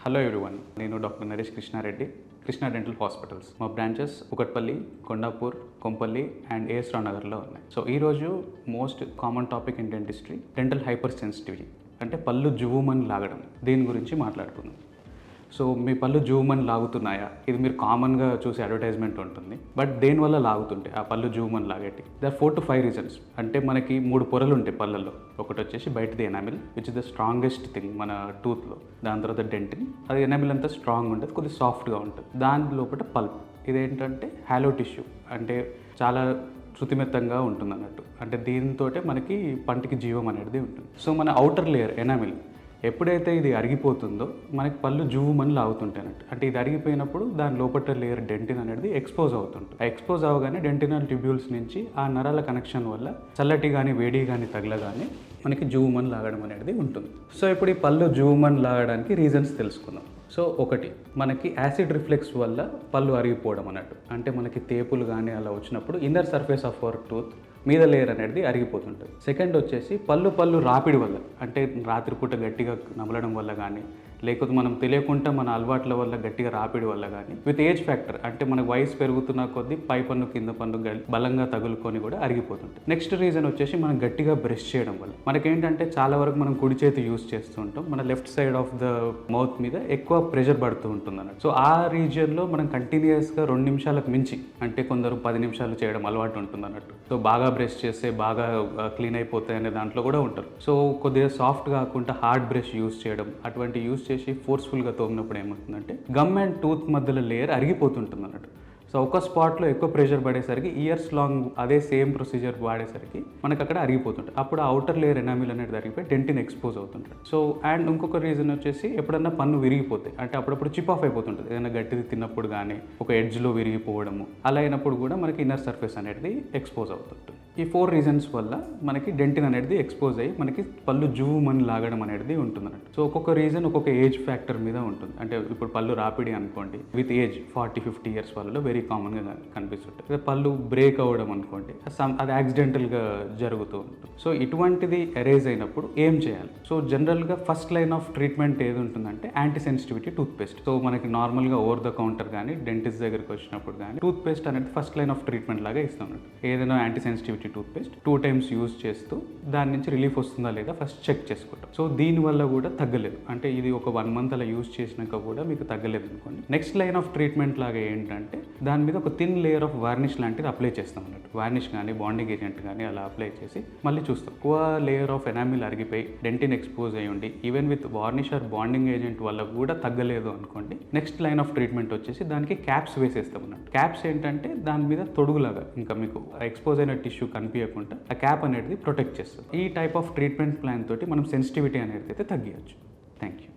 Hello everyone, నేను doctor Naresh Krishna Reddy, Krishna dental hospitals. మా branches Kukatpally, Kondapur, Kompally and AS Rao నగర్లో ఉన్నాయి. సో ఈరోజు most common topic in dentistry, dental hypersensitivity, అంటే పళ్ళు జువ్వుమని లాగడం. దీని గురించి మాట్లాడుకుందాం. సో మీ పళ్ళు జూమని లాగుతున్నాయా? ఇది మీరు కామన్గా చూసే అడ్వర్టైజ్మెంట్ ఉంటుంది. బట్ దేనివల్ల లాగుతుంటాయి ఆ పళ్ళు జూమని లాగేటి? There 4 to 5 reasons. అంటే మనకి 3 పొరలు ఉంటాయి పళ్ళల్లో. ఒకటి వచ్చేసి బయటది enamel, which is the strongest thing మన టూత్లో. దాని తర్వాత డెంటిన్, అది ఎనామిల్ అంతా స్ట్రాంగ్ ఉంటుంది, కొద్దిగా సాఫ్ట్గా ఉంటుంది. దాని లోపల పల్ప్, ఇదేంటంటే హాలో టిష్యూ, అంటే చాలా శృతిమెత్తంగా ఉంటుంది అన్నట్టు. అంటే దీంతో మనకి పంటికి జీవం అనేది ఉంటుంది. సో మన అవుటర్ లేయర్ ఎనామిల్ ఎప్పుడైతే ఇది అరిగిపోతుందో మనకి పళ్ళు జువ్వుమని లాగుతుంటాయి అన్నట్టు. అంటే ఇది అరిగిపోయినప్పుడు దాని లోపల లేయర్ డెంటిన్ అనేది ఎక్స్పోజ్ అవుతుంటుంది. ఆ ఎక్స్పోజ్ అవగానే డెంటినల్ ట్యూబ్యూల్స్ నుంచి ఆ నరాల కనెక్షన్ వల్ల చల్లటి కానీ వేడి కానీ తగలగానే మనకి జువ్వుమని లాగడం అనేది ఉంటుంది. సో ఇప్పుడు ఈ పళ్ళు జువ్వుమని లాగడానికి రీజన్స్ తెలుసుకుందాం. సో ఒకటి, మనకి యాసిడ్ రిఫ్లెక్స్ వల్ల పళ్ళు అరిగిపోవడం అన్నట్టు. అంటే మనకి తేపులు కానీ అలా వచ్చినప్పుడు inner surface of our tooth మీద లేయర్ అనేది అరిగిపోతుంటుంది. సెకండ్ వచ్చేసి పళ్ళు రాపిడి వల్ల, అంటే రాత్రిపూట గట్టిగా నమలడం వల్ల కానీ, లేకపోతే మనం తెలియకుండా మన అలవాట్ల వల్ల గట్టిగా రాపిడి వల్ల కానీ, విత్ ఏజ్ ఫ్యాక్టర్, అంటే మనకు వయసు పెరుగుతున్న కొద్దీ పై పన్ను కింద పన్ను బలంగా తగులుకొని కూడా అరిగిపోతుంటుంది. నెక్స్ట్ రీజన్ వచ్చేసి మనం గట్టిగా బ్రష్ చేయడం వల్ల. మనకేంటంటే చాలా వరకు మనం కుడి చేతి యూజ్ చేస్తూ ఉంటాం, మన left side of the mouth మీద ఎక్కువ ప్రెషర్ పడుతూ ఉంటుంది అన్నట్టు. సో ఆ రీజియన్లో మనం కంటిన్యూస్గా 2 నిమిషాలకు మించి, అంటే కొందరు 10 నిమిషాలు చేయడం అలవాటు ఉంటుంది అన్నట్టు. సో బాగా బ్రష్ చేస్తే బాగా క్లీన్ అయిపోతాయి అనే దాంట్లో కూడా ఉంటారు. సో కొద్దిగా సాఫ్ట్ కాకుండా హార్డ్ బ్రష్ యూజ్ చేయడం, అటువంటి యూజ్ చేసి ఫోర్స్ఫుల్గా తోమినప్పుడు ఏమవుతుందంటే గమ్ అండ్ టూత్ మధ్యలో లేయర్ అరిగిపోతుంటుంది అన్నట్టు. సో ఒక స్పాట్లో ఎక్కువ ప్రెషర్ పడేసరికి ఇయర్స్ లాంగ్ అదే సేమ్ ప్రొసీజర్ వాడేసరికి మనకు అక్కడ అరిగిపోతుంటుంది. అప్పుడు అవుటర్ లేయర్ ఎనామిల్ అనేది అరిగిపోయి డెంటిన్ ఎక్స్పోజ్ అవుతుంటుంది. సో అండ్ ఇంకొక రీజన్ వచ్చేసి ఎప్పుడన్నా పన్ను విరిగిపోతాయి, అంటే అప్పుడప్పుడు చిప్ ఆఫ్ అయిపోతుంటుంది. ఏదైనా గట్టిది తిన్నప్పుడు కానీ ఒక ఎడ్జ్లో విరిగిపోవడము అలా అయినప్పుడు కూడా మనకి ఇన్నర్ సర్ఫేస్ అనేది ఎక్స్పోజ్ అవుతుంటుంది. ఈ 4 రీజన్స్ వల్ల మనకి డెంటిన్ అనేది ఎక్స్పోజ్ అయ్యి మనకి పళ్ళు జువ్వుమని లాగడం అనేది ఉంటుంది అన్నట్టు. సో ఒక్కొక్క రీజన్ ఒక్కొక్క ఏజ్ ఫ్యాక్టర్ మీద ఉంటుంది. అంటే ఇప్పుడు పళ్ళు రాపిడి అనుకోండి, విత్ ఏజ్ 40-50 ఇయర్స్ వాళ్ళలో వెరీ కామన్గా కనిపిస్తుంటుంది. పళ్ళు బ్రేక్ అవ్వడం అనుకోండి, అది యాక్సిడెంటల్గా జరుగుతూ ఉంటుంది. సో ఇటువంటిది ఎరేజ్ అయినప్పుడు ఏం చేయాలి? సో జనరల్గా ఫస్ట్ లైన్ ఆఫ్ ట్రీట్మెంట్ ఏది ఉంటుందంటే anti sensitivity toothpaste. So మనకి నార్మల్గా ఓవర్ ద కౌంటర్ కానీ డెంటిస్ట్ దగ్గరికి వచ్చినప్పుడు కానీ టూత్ పేస్ట్ అనేది ఫస్ట్ లైన్ ఆఫ్ ట్రీట్మెంట్ లాగా ఇస్తాం. ఏదైనా anti sensitivity toothpaste 2 times use చేస్తూ దాని నుంచి రిలీఫ్ వస్తుందా లేదా ఫస్ట్ చెక్ చేసుకుంటాం. సో దీనివల్ల కూడా తగ్గలేదు, అంటే ఇది ఒక 1 month అలా యూజ్ చేసినాక కూడా మీకు తగ్గలేదు అనుకోండి, నెక్స్ట్ లైన్ ఆఫ్ ట్రీట్మెంట్ లాగా ఏంటంటే దాని మీద ఒక థిన్ లేయర్ ఆఫ్ వార్నిష్ లాంటిది అప్లై చేస్తాం అన్నట్టు. వార్నిష్ కానీ బాండింగ్ ఏజెంట్ కానీ అలా అప్లై చేసి మళ్ళీ చూస్తాం. ఎక్కువ లేయర్ ఆఫ్ ఎనామిల్ అరిగిపోయి డెంటిన్ ఎక్స్పోజ్ అయ్యి ఉండి even with varnish or bonding agent వల్ల కూడా తగ్గలేదు అనుకోండి, నెక్స్ట్ లైన్ ఆఫ్ ట్రీట్మెంట్ వచ్చేసి దానికి క్యాప్స్ వేసేస్తాం అన్నట్టు. క్యాప్స్ ఏంటంటే దాని మీద తొడుగులాగా ఇంకా మీకు ఎక్స్పోజ్ అయిన టిష్యూ కనిపించకుండా ఆ క్యాప్ అనేది ప్రొటెక్ట్ చేస్తుంది. ఈ టైప్ ఆఫ్ ట్రీట్మెంట్ ప్లాన్ తోటి మనం సెన్సిటివిటీ అనేది అయితే తగ్గించచ్చు. Thank you.